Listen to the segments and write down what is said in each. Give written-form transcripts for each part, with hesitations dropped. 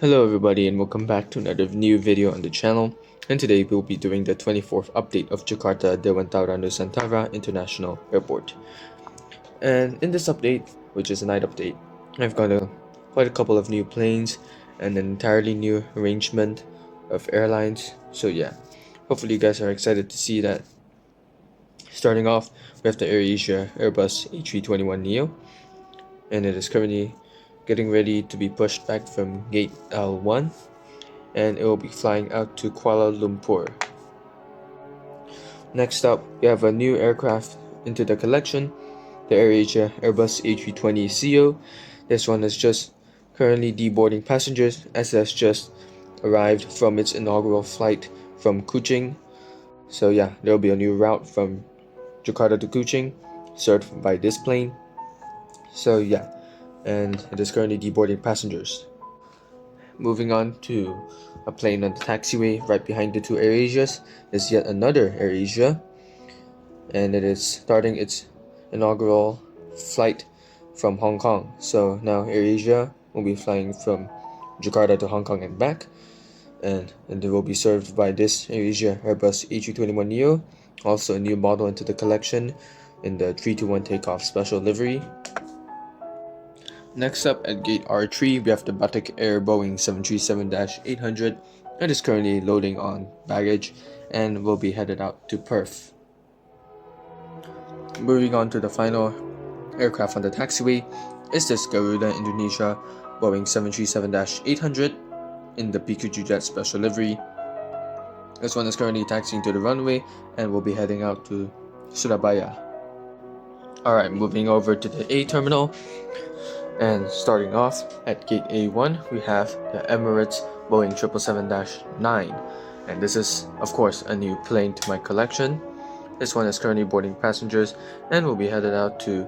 Hello everybody and welcome back to another new video on the channel, and today we'll be doing the 24th update of Jakarta Dewantara-Nusantara International Airport. And in this update, which is a night update, I've got quite a couple of new planes and an entirely new arrangement of airlines. So yeah, hopefully you guys are excited to see that. Starting off, we have the AirAsia Airbus A321neo, and it is currently getting ready to be pushed back from gate L1, and it will be flying out to Kuala Lumpur. Next up, we have a new aircraft into the collection, the AirAsia Airbus A320ceo. This one is just currently deboarding passengers as it has just arrived from its inaugural flight from Kuching. So yeah, there will be a new route from Jakarta to Kuching served by this plane. So yeah, and it is currently deboarding passengers. Moving on to a plane on the taxiway right behind the two AirAsias is yet another AirAsia, and it is starting its inaugural flight from Hong Kong. So now AirAsia will be flying from Jakarta to Hong Kong and back, and it will be served by this AirAsia Airbus A321neo, also a new model into the collection in the 321 takeoff special livery. Next up at gate R3, we have the Batik Air Boeing 737-800. It is currently loading on baggage and will be headed out to Perth. Moving on to the final aircraft on the taxiway is this Garuda Indonesia Boeing 737-800 in the PQG Jet special livery. This one is currently taxiing to the runway and will be heading out to Surabaya. Alright, moving over to the A terminal. And starting off at gate A1, we have the Emirates Boeing 777-9, and this is of course a new plane to my collection. This one is currently boarding passengers and will be headed out to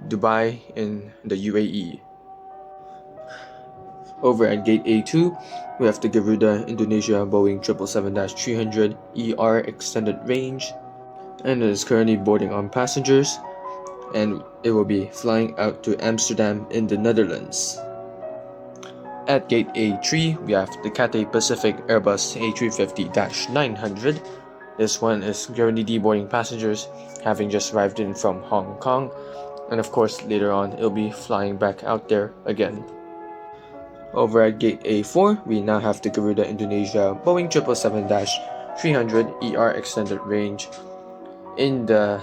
Dubai in the UAE. Over at gate A2, we have the Garuda Indonesia Boeing 777-300ER extended range, and it is currently boarding on passengers, and it will be flying out to Amsterdam in the Netherlands. At gate A3, we have the Cathay Pacific Airbus A350-900. This one is currently deboarding passengers, having just arrived in from Hong Kong, and of course later on it'll be flying back out there again. Over at gate A4, we now have the Garuda Indonesia Boeing 777-300ER extended range in the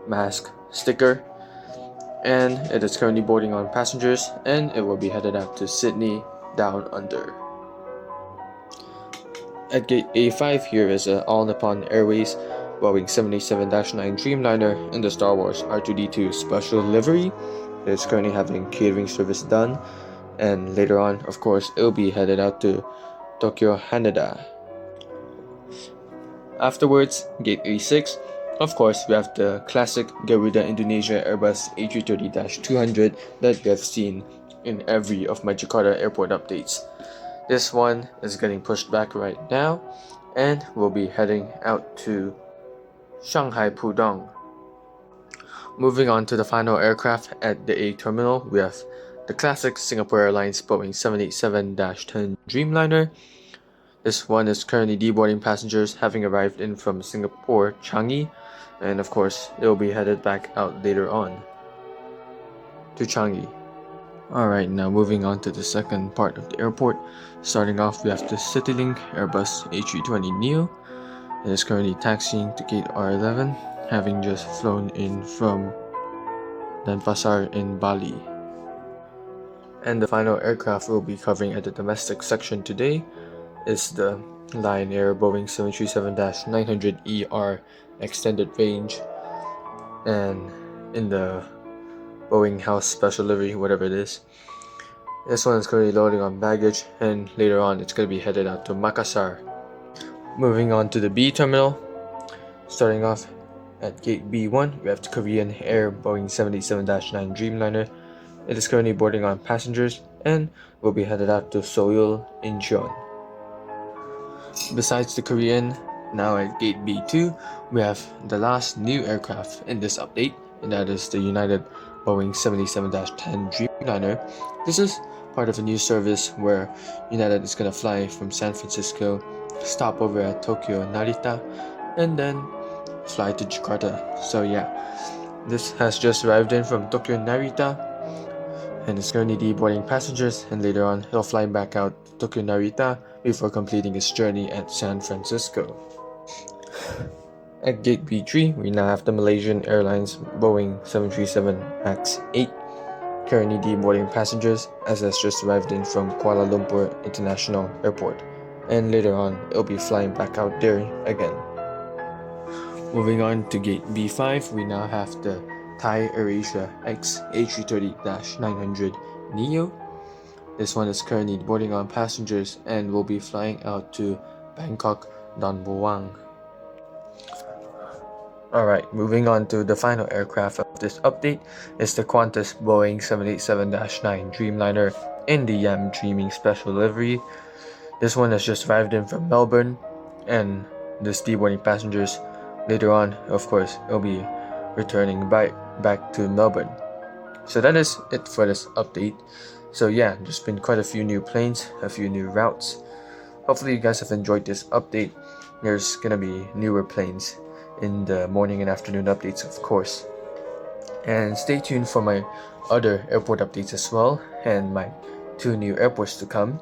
mask sticker, and it is currently boarding on passengers, and it will be headed out to Sydney down under. At gate A5, here is an All Nippon Airways Boeing 787-9 Dreamliner in the Star Wars R2-D2 special livery. It is currently having catering service done, and later on, of course, it will be headed out to Tokyo Haneda. Afterwards, gate A6, of course, we have the classic Garuda Indonesia Airbus A330-200 that we have seen in every of my Jakarta airport updates. This one is getting pushed back right now and will be heading out to Shanghai Pudong. Moving on to the final aircraft at the A terminal, we have the classic Singapore Airlines Boeing 787-10 Dreamliner. This one is currently deboarding passengers, having arrived in from Singapore Changi, and of course it will be headed back out later on to Changi. Alright, now moving on to the second part of the airport. Starting off, we have the CityLink Airbus A320neo. It is currently taxiing to gate R11, having just flown in from Denpasar in Bali. And the final aircraft we'll be covering at the domestic section today is the Lion Air Boeing 737-900ER extended range, and in the Boeing House special livery, whatever it is. This one is currently loading on baggage, and later on it's going to be headed out to Makassar. Moving on to the B terminal. Starting off at gate B1, we have the Korean Air Boeing 787-9 Dreamliner. It is currently boarding on passengers and will be headed out to Seoul, Incheon. Besides the Korean, now at gate B2, we have the last new aircraft in this update, and that is the United Boeing 787-10 Dreamliner. This is part of a new service where United is going to fly from San Francisco, stop over at Tokyo Narita, and then fly to Jakarta. So yeah, this has just arrived in from Tokyo Narita, and is currently deboarding passengers, and later on he'll fly back out to Tokyo Narita before completing his journey at San Francisco. At Gate B3, we now have the Malaysian Airlines Boeing 737 MAX 8 currently deboarding passengers, as has just arrived in from Kuala Lumpur International Airport, and later on it'll be flying back out there again. Moving on to Gate B5, we now have the Thai AirAsia X A330-900 Neo. This one is currently boarding on passengers and will be flying out to Bangkok Don Muang. Alright, moving on to the final aircraft of this update is the Qantas Boeing 787-9 Dreamliner in the Yam Dreaming Special Livery. This one has just arrived in from Melbourne, and this deboarding passengers. Later on, of course, it'll be returning back to Melbourne. So that is it for this update. So yeah, there's been quite a few new planes, a few new routes. Hopefully you guys have enjoyed this update. There's gonna be newer planes in the morning and afternoon updates, of course. And stay tuned for my other airport updates as well, and my 2 new airports to come.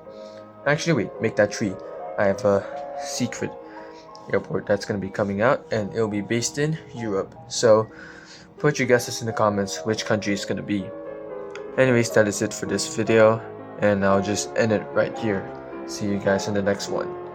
Actually, wait, make that 3. I have a secret airport that's going to be coming out, and it'll be based in Europe. So put your guesses in the comments which country it's going to be. Anyways, that is it for this video, and I'll just end it right here. See you guys in the next one.